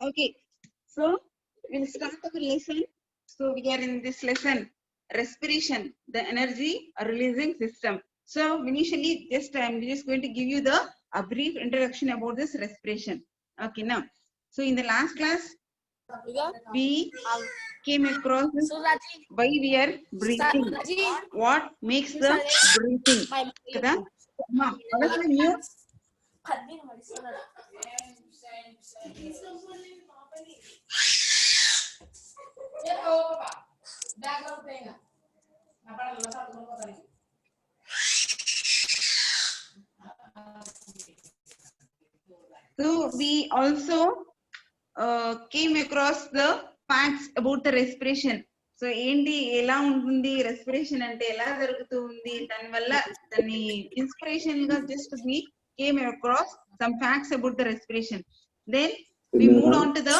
Okay, so we'll start our lesson. So we are in this lesson, respiration, the energy releasing system. So initially, I'm just going to give you a brief introduction about this respiration. Okay, now, so in the last class, we came across this, why we are breathing, what makes the breathing. Kada? Ma, what you? So we also came across the facts about the respiration. So ఏంటి ఎలా ఉంటుంది respiration అంటే ఎలా జరుగుతుంది దాని వల్ల దాన్ని inspiration గా just we came across some facts about the respiration. Then we moved on to the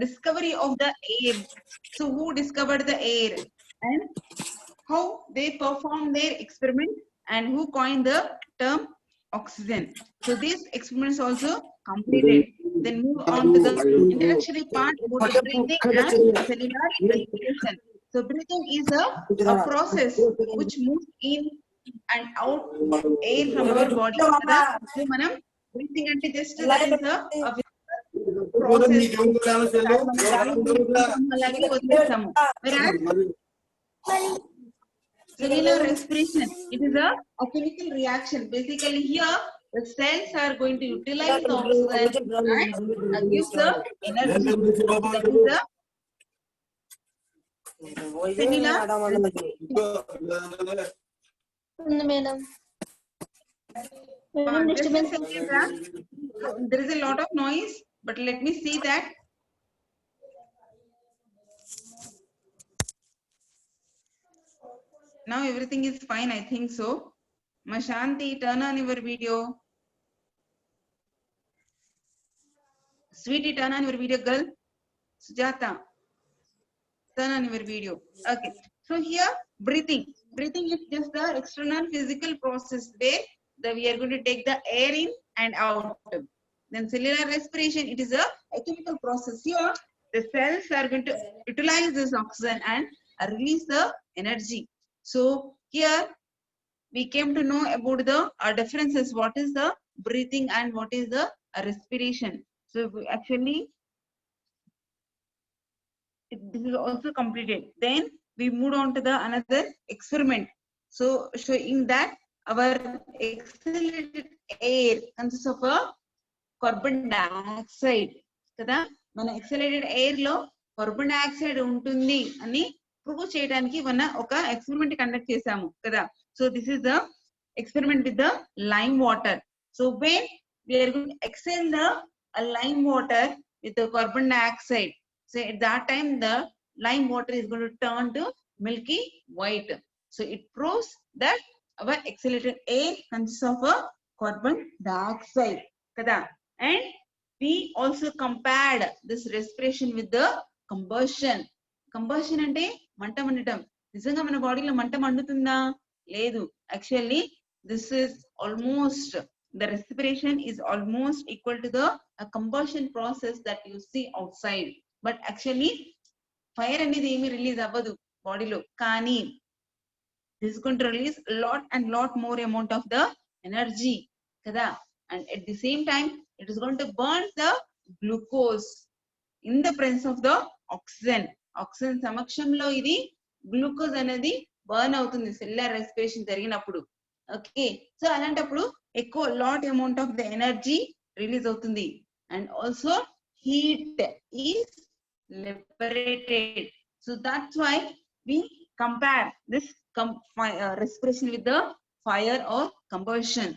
discovery of the air. So who discovered the air and how they performed their experiment and who coined the term oxygen. So these experiments also completed. Then move on to the introductory part about the breathing and cellular respiration. So breathing is a process which moves in and out air from our body. So manam breathing ante just that is a process. Whereas cellular respiration, it is a chemical reaction. Basically here the cells are going to utilize the oxygen and give the energy. That is the cellular there is a lot of noise, but let me see that. Now everything is fine, I think so. Mashanti, turn on your video. Sweetie, turn on your video, girl. Sujata, turn on your video. Okay, so here breathing is just the external physical process where we are going to take the air in and out. Then cellular respiration, it is a chemical process. Here the cells are going to utilize this oxygen and release the energy. So here we came to know about the differences, what is the breathing and what is the respiration. So actually this is also completed. Then we moved on to the another experiment. So showing that our exhalated air consists of a carbon dioxide. Kada mana exhalated air lo carbon dioxide ఉంటుంది అని prove చేయడానికి మన ఒక experiment conduct చేసాము కదా. So this is the experiment with the lime water. So when we are going to exhale the lime water with the carbon dioxide, so at that time the lime water is going to turn to milky white. So it proves that our exhalated air consists of a carbon dioxide kada. And we also compared this respiration with the combustion. Combustion ante manta mandam. Nijanga mana body lo manta mandutunda ledu. Actually this is almost, the respiration is almost equal to the combustion process that you see outside. But actually fire అనేది ఏమి release అవ్వదు బాడీలో, కానీ this is going to release lot more amount of the energy kada. And at the same time it is going to burn the glucose in the presence of the oxygen. Oxygen సమక్షంలో ఇది glucose అనేది burn అవుతుంది cellular respiration జరిగినప్పుడు. Okay, so అలాంటప్పుడు ఎక్కువ lot amount of the energy release అవుతుంది. And also heat is liberated. So that's why we compare this respiration with the fire or combustion.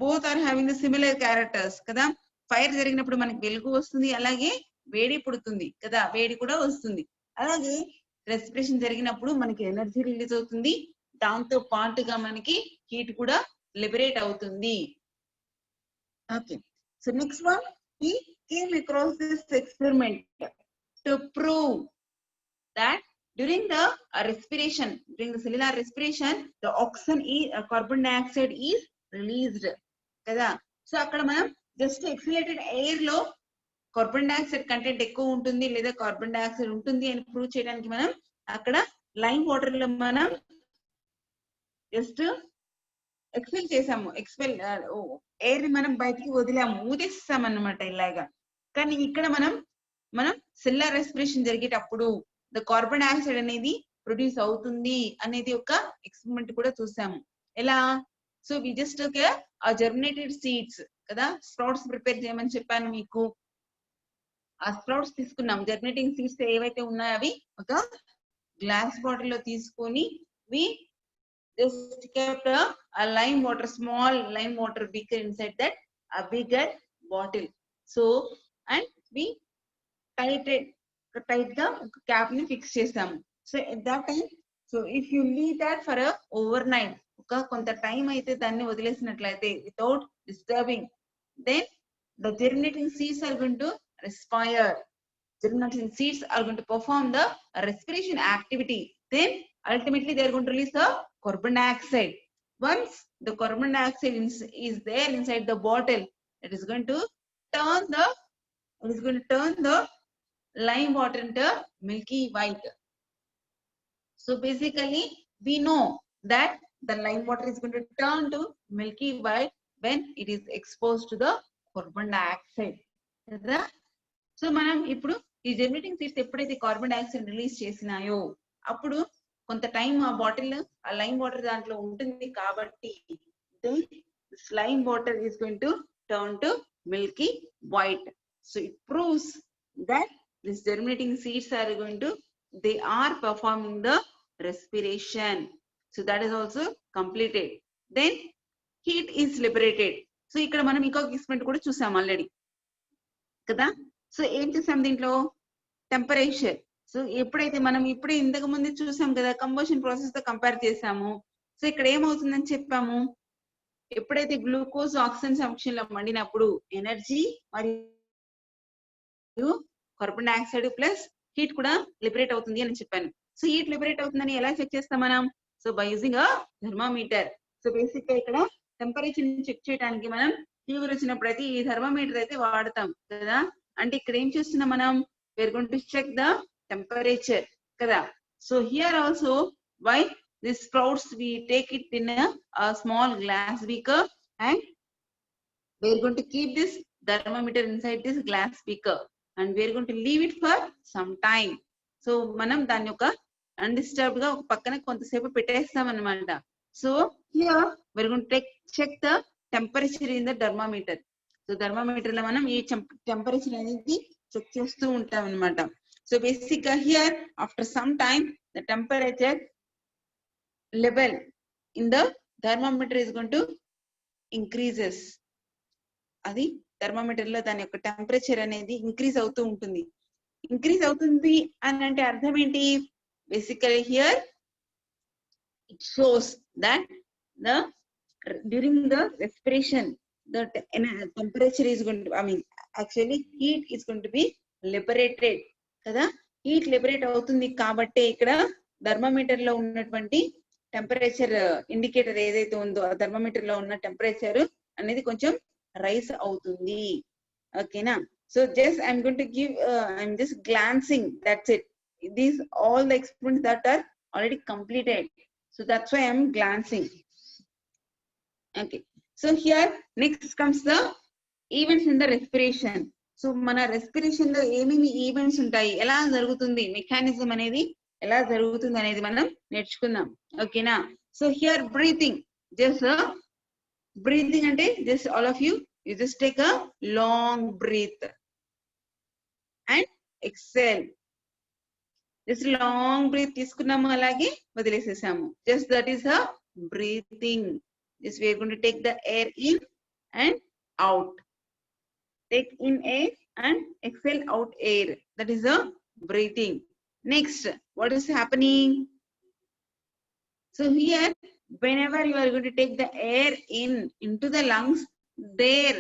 Both are having the similar characters kada. Fire జరిగినప్పుడు మనకి వెలుగు వస్తుంది, అలాగే వేడి పుడుతుంది కదా, వేడి కూడా వస్తుంది. అలాగే రెస్పిరేషన్ జరిగినప్పుడు మనకి ఎనర్జీ రిలీజ్ అవుతుంది, దాంతో పాటుగా మనకి హీట్ కూడా లిబరేట్ అవుతుంది. Okay, so next one, we came across this experiment to prove that during the respiration, during the cellular respiration, the oxygen is carbon dioxide is released kada. So akkada manam just exhalated air lo carbon dioxide content ఎక్కువ ఉంటుంది లేదా carbon dioxide ఉంటుంది అని prove చేయడానికి మనం అక్కడ lime water లో మనం జస్ట్ ఎక్స్పెల్ చేసాము, ఎక్స్పెల్ ఎయిర్ ని మనం బయటికి వదిలాము, ఊదేస్తాం అన్నమాట ఇలాగా. కానీ ఇక్కడ మనం సెల్యులార్ రెస్పిరేషన్ జరిగేటప్పుడు ద కార్బన్ డైఆక్సైడ్ అనేది ప్రొడ్యూస్ అవుతుంది అనేది ఒక ఎక్స్పెరిమెంట్ కూడా చూసాము. ఎలా? సో వి జస్ట్ ఆ జర్మినేటెడ్ సీడ్స్ కదా, స్ప్రౌట్స్ ప్రిపేర్ చేయమని చెప్పాను మీకు. ఆ స్ప్రౌట్స్ తీసుకున్నాం, జర్మినేటింగ్ సీడ్స్ ఏవైతే ఉన్నాయో అవి ఒక గ్లాస్ బాటిల్ లో తీసుకొని వి just kept a lime water, small lime water beaker inside that a bigger bottle. So and we tight the cap ni fix చేసాము. So at that time, so if you leave that for a overnight, ఒక కొంత time అయితే దాన్ని వదిలేసినట్లయితే without disturbing, then the germinating seeds are going to respire. Germinating seeds are going to perform the respiration activity. Then ultimately they are going to release the carbon dioxide. Once the carbon dioxide is there inside the bottle, it is going to turn the lime water into milky white. So basically we know that the lime water is going to turn to milky white when it is exposed to the carbon dioxide. So మనం ఇప్పుడు ఈ జెర్మినేటింగ్ seeds ఎప్పుడైతే carbon dioxide release చేసినాయో అప్పుడు కొంత time ఆ bottle ఆ lime water దాంట్లో ఉంటుంది కాబట్టి this lime water is going to turn to milky white. So it proves that these germinating seeds are going to, they are performing the respiration. So that is also completed. Then heat is liberated. So ఇక్కడ మనం ఇంకొక experiment కూడా చూసాం already కదా. So ఏం చూసాం దీంట్లో? Temperature. So ఎప్పుడైతే మనం ఇప్పుడే ఇంతకు ముందు చూసాం కదా, కంబషన్ ప్రాసెస్ తో కంపేర్ చేసాము. సో ఇక్కడ ఏమవుతుందని చెప్పాము, ఎప్పుడైతే గ్లూకోజ్ ఆక్సిజన్ సమక్షంలో లో మండినప్పుడు ఎనర్జీ మరియు కార్బన్ డైఆక్సైడ్ ప్లస్ హీట్ కూడా లిబరేట్ అవుతుంది అని చెప్పాను. సో హీట్ లిబరేట్ అవుతుందని ఎలా చెక్ చేస్తాం మనం? So by using a thermometer. So basic గా ఇక్కడ టెంపరేచర్ ని చెక్ చేయడానికి మనం ఫీవర్ వచ్చినప్పుడు అయితే ఈ థర్మామీటర్ అయితే వాడతాం కదా. అంటే ఇక్కడ ఏం చేస్తున్నాం మనం? we're going to check the temperature kada. So here also, why these sprouts we take it in a small glass beaker and we're going to keep this thermometer inside this glass beaker and we're going to leave it for some time. So manam dani oka undisturbed ga oka pakkana kontasepu pettestam annamata. So here we're going to check the temperature in the thermometer. So thermometer lo manam ee temperature anedi check చేస్తూ ఉంటాం అన్నమాట. So basic గా here after some time the temperature level in the thermometer is going to increases. అది thermometer లో దాని యొక్క temperature అనేది increase అవుతూ ఉంటుంది. ఇంక్రీజ్ అవుతుంది అని అంటే అర్థం ఏంటి? Basically here it shows that the during the respiration the temperature is going to, I mean actually heat is going to be liberated kada. Heat liberate అవుతుంది కాబట్టి ఇక్కడ థర్మామీటర్ లో ఉన్నటువంటి టెంపరేచర్ ఇండికేటర్ ఏదైతే ఉందో ఆ థర్మామీటర్ లో ఉన్న టెంపరేచర్ అనేది కొంచెం రైస్ అవుతుంది. ఓకేనా? So just I'm going to give I'm just glancing, that's it. These all the experiments that are already completed. So that's why I'm glancing. Okay. So here next comes the events in the respiration. So mana respiration lo ఏమేమి events ఉంటాయి, ఎలా జరుగుతుంది, mechanism అనేది ఎలా జరుగుతుంది అనేది మనం నేర్చుకుందాం. ఓకేనా? So here breathing, just breathing అంటే just all of you just take a long breath and exhale. just long breath తీసుకున్నాము అలాగే వదిలేసేసాము. just that is a breathing. This we are going to take the air in and out. Take in air and exhale out air. That is the breathing. Next, what is happening? So here, whenever you are going to take the air into the lungs, there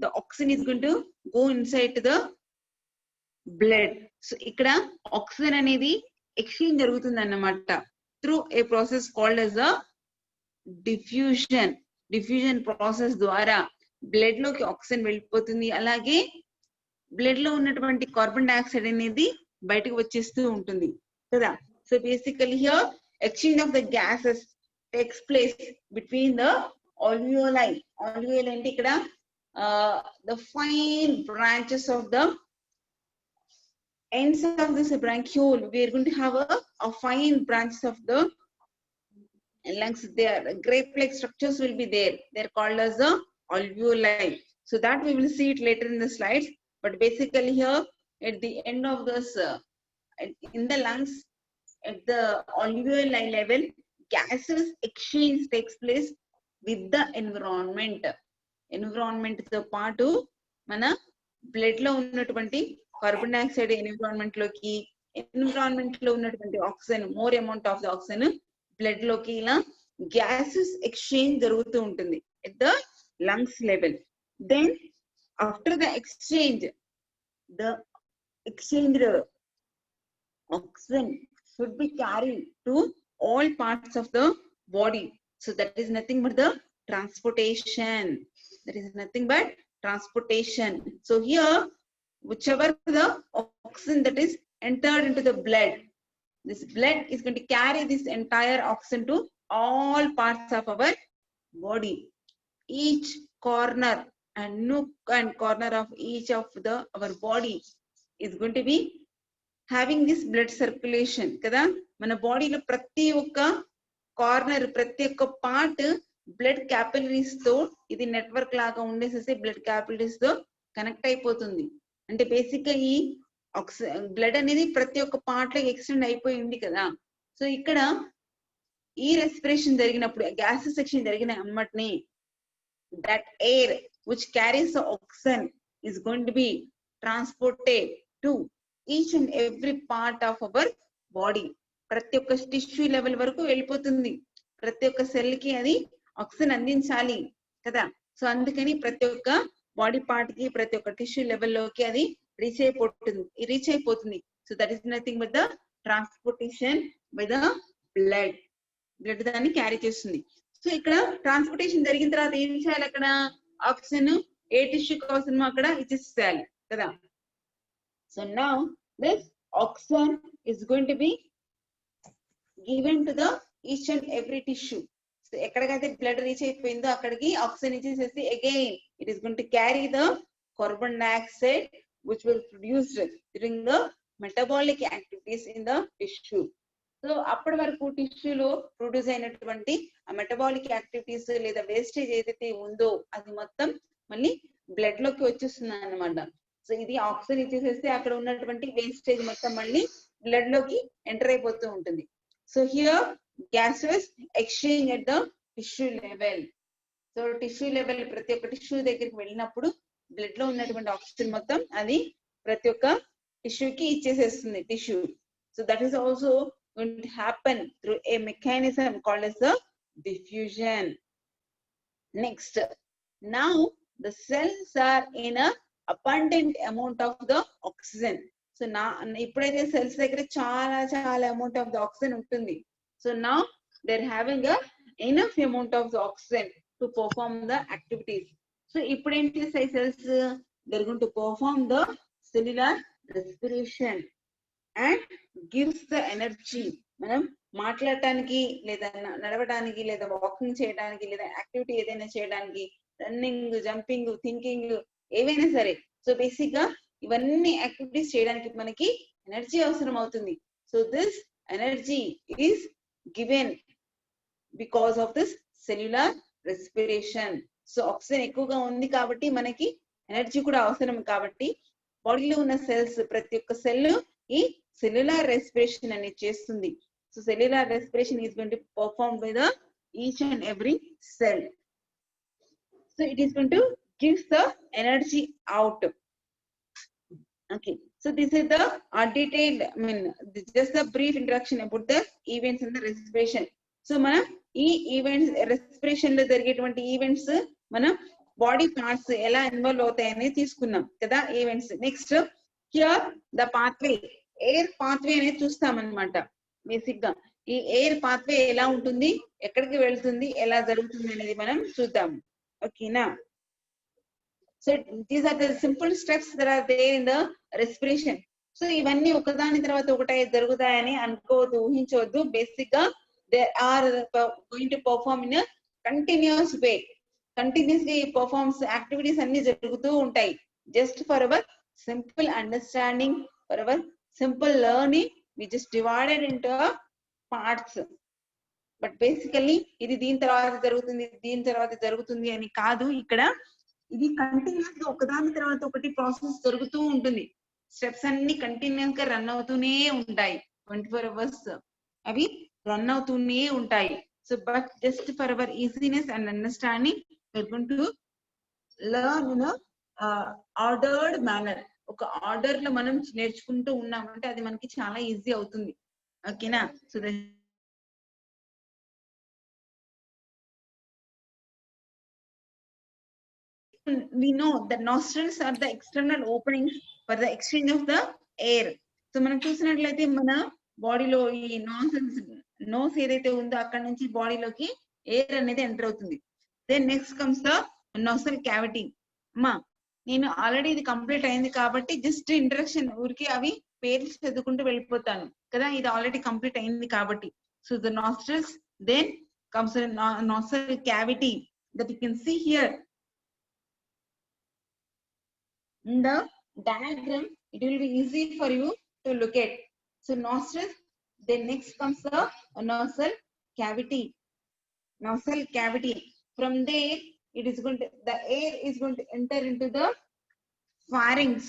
the oxygen is going to go inside to the blood. So ikkada oxygen anedi exchange jarugutundi annamata through a process called as a diffusion process ద్వారా blood లోకి oxygen వెళ్ళిపోతుంది. అలాగే blood లో ఉన్నటువంటి carbon dioxide అనేది బయటకు వచ్చేస్తూ ఉంటుంది కదా. So basically here exchange of the gases takes place between the alveoli. Alveoli అంటే ఇక్కడ the fine branches of the ends of this bronchiole. We are going to have a fine branches of the lungs. There grape-like structures will be there. They're called as the alveoli. So that we will see it later in the slides. But basically here at the end of this, in the lungs, at the alveoli level, gases exchange takes place with the environment. Environment తో పాటు మన blood లో ఉన్నటువంటి carbon dioxide environment లోకి, environment లో ఉన్నటువంటి oxygen, more amount of the oxygen blood లోకి ఇలా గ్యాసెస్ ఎక్స్చేంజ్ జరుగుతూ ఉంటుంది at the lungs level. Then after the exchange, the exchanged oxygen should be carried to all parts of the body. So that is nothing but the transportation. That is nothing but transportation. So here, whichever the oxygen that is entered into the blood, this blood is going to carry this entire oxygen to all parts of our body. Each corner and nook and corner of each of the our body is going to be having this blood circulation kada. Mana body lo prati okka corner, prati okka part blood capillaries తో ఇది network లాగా ఉండేసేసి blood capillaries తో connect అయిపోతుంది. అంటే basic గా ఈ blood అనేది ప్రతి ఒక్క పార్ట్ లో ఎక్స్టెండ్ అయిపోయి ఉంది కదా. సో ఇక్కడ ఈ రెస్పిరేషన్ జరిగినప్పుడు, గ్యాసెస్ సెక్షన్ జరిగిన అమ్మటిని, that air which carries the oxygen is going to be transported to each and every part of our body. ప్రతి ఒక్క టిష్యూ లెవెల్ వరకు వెళ్ళిపోతుంది. ప్రతి ఒక్క సెల్ కి అది ఆక్సిజన్ అందించాలి కదా. సో అందుకని ప్రతి ఒక్క బాడీ పార్ట్ కి, ప్రతి ఒక్క టిష్యూ లెవెల్లోకి అది రీచ్ అయిపోతుంది. So that is nothing but the transportation by the blood. Blood దాన్ని క్యారీ చేస్తుంది. సో ఇక్కడ ట్రాన్స్పోర్టేషన్ జరిగిన తర్వాత ఏం చేయాలి? అక్కడ ఆక్సిజన్ ఏ టిష్యూకి అవసరమో అక్కడ ఇచ్చేసేయాలి కదా. So now this oxygen is going to be given to the each and every tissue. So ఎక్కడికైతే బ్లడ్ రీచ్ అయిపోయిందో అక్కడికి ఆక్సిజన్ ఇచ్చేసేసి again it is going to carry the carbon dioxide which will produced during the metabolic activities in the tissue. So అప్పటి వరకు టిష్యూలో produce అయినటువంటి ఆ metabolic activities లేదా వేస్టేజ్ ఏదైతే ఉందో అది మొత్తం మళ్ళీ బ్లడ్ లోకి వచ్చేస్తుంది అన్నమాట. సో ఇది ఆక్సిజన్ ఇచ్చేసేస్తే అక్కడ ఉన్నటువంటి వేస్టేజ్ మొత్తం మళ్ళీ బ్లడ్ లోకి ఎంటర్ అయిపోతూ ఉంటుంది. So here gases exchange at the tissue level. So tissue level ప్రతి ఒక్క టిష్యూ దగ్గరికి వెళ్ళినప్పుడు బ్లడ్ లో ఉన్నటువంటి ఆక్సిజన్ మొత్తం అది ప్రతి ఒక్క టిష్యూకి ఇచ్చేసేస్తుంది tissue. So that is also going to happen through a mechanism called as the diffusion. Next, now the cells are in a abundant amount of the oxygen. So now ipudaithe cells దగ్గర చాలా amount of the oxygen ఉంటుంది. So now they're having a enough amount of the oxygen to perform the activities. So ఇప్పుడు ఏం చేస్తాయి cells? They're going to perform the cellular respiration and gives the energy. మనం మాట్లాడటానికి లేదా నడవడానికి లేదా walking చేయడానికి లేదా యాక్టివిటీ ఏదైనా చేయడానికి, రన్నింగ్, జంపింగ్, థింకింగ్ ఏవైనా సరే, సో బేసిక్ గా ఇవన్నీ యాక్టివిటీస్ చేయడానికి మనకి ఎనర్జీ అవసరం అవుతుంది. So this energy is given because of this cellular respiration. So oxygen ఎక్కువగా ఉంది కాబట్టి మనకి ఎనర్జీ కూడా అవసరం కాబట్టి బాడీలో ఉన్న సెల్స్ ప్రతి ఒక్క సెల్ ఈ cellular respiration అనేది చేస్తుంది. So cellular respiration is going to perform by the each and every cell. So it is going to give the energy out. Okay, so this is the detailed, I mean just a brief introduction about the events in the respiration. So మనం ఈ events respiration లో జరిగేటువంటి events మనం body parts ఎలా involve అవుతాయని తీసుకున్నాం కదా events. Next here the pathway, air pathway అనేది చూస్తాం అనమాట. బేసిక్ గా ఈ ఎయిర్ పాత్వే ఎలా ఉంటుంది, ఎక్కడికి వెళ్తుంది, ఎలా జరుగుతుంది అనేది మనం చూద్దాం. ఓకేనా? So these are the simple steps that are there in the respiration. So ఇవన్నీ ఒకదాని తర్వాత ఒకటే జరుగుతాయని అనుకోవద్దు, ఊహించవద్దు. బేసిక్ గా they are going to perform in a continuous way. Continuously performs activities అన్ని జరుగుతూ ఉంటాయి. Just for our simple understanding, for our simple learning, we just divided into parts. But basically ఇది దీని తర్వాత జరుగుతుంది అని కాదు. ఇక్కడ ఇది కంటిన్యూస్ గా ఒకదాని తర్వాత ఒకటి ప్రాసెస్ జరుగుతూ ఉంటుంది. స్టెప్స్ అన్ని కంటిన్యూస్ గా రన్ అవుతూనే ఉంటాయి. 24 hours అవి రన్ అవుతూనే ఉంటాయి. So but just for hour easiness and understanding we're going to learn in a ordered manner. ఒక ఆర్డర్ లో మనం నేర్చుకుంటూ ఉన్నామంటే అది మనకి చాలా ఈజీ అవుతుంది. ఓకేనా? So we know that nostrils are the external openings for the exchange of the air. So మనం చూసినట్లయితే మన బాడీలో ఈ నోస్ ఏదైతే ఉందో అక్కడ నుంచి బాడీలోకి ఎయిర్ అనేది ఎంటర్ అవుతుంది. Then next comes the nasal cavity. అమ్మా నేను ఆల్రెడీ ఇది కంప్లీట్ అయింది కాబట్టి జస్ట్ ఇంట్రడక్షన్ ఊరికి అవి పేర్లు చదువుకుంటూ వెళ్ళిపోతాను కదా, ఇది ఆల్రెడీ కంప్లీట్ అయింది కాబట్టి. So the nostrils, then comes the nostril cavity that you can see here in the diagram. It will be easy for you to look at. So nostrils, then next comes the nasal cavity. Nasal cavity. From there, it is going to, the air is going to enter into the pharynx.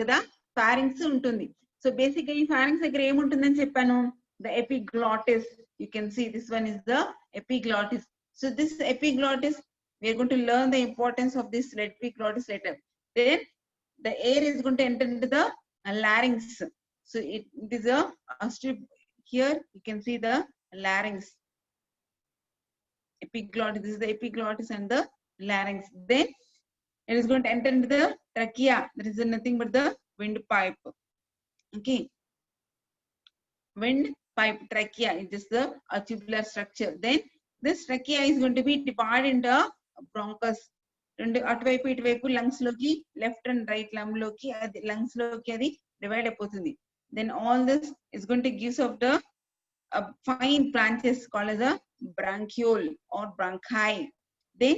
కదా, pharynx ఉంటుంది. So basically pharynx దగ్గర ఏముంటుందని చెప్పాను? The epiglottis. You can see this one is the epiglottis. So this epiglottis, we are going to learn the importance of this epiglottis later. Then the air is going to enter into the larynx. So it is a strip here. You can see the larynx. Epiglottis. This is the epiglottis and the larynx. Then it is going to enter into the trachea. That is nothing but the windpipe. Okay. Windpipe, trachea is just the tubular structure. Then this trachea is going to be divided into bronchus. రెండు అటువైపు ఇటువైపు lungs లోకి, left and right lungs లోకి అది divide అయిపోతుంది. Then all this is going to gives off the fine branches called as a bronchiole or bronchi. Then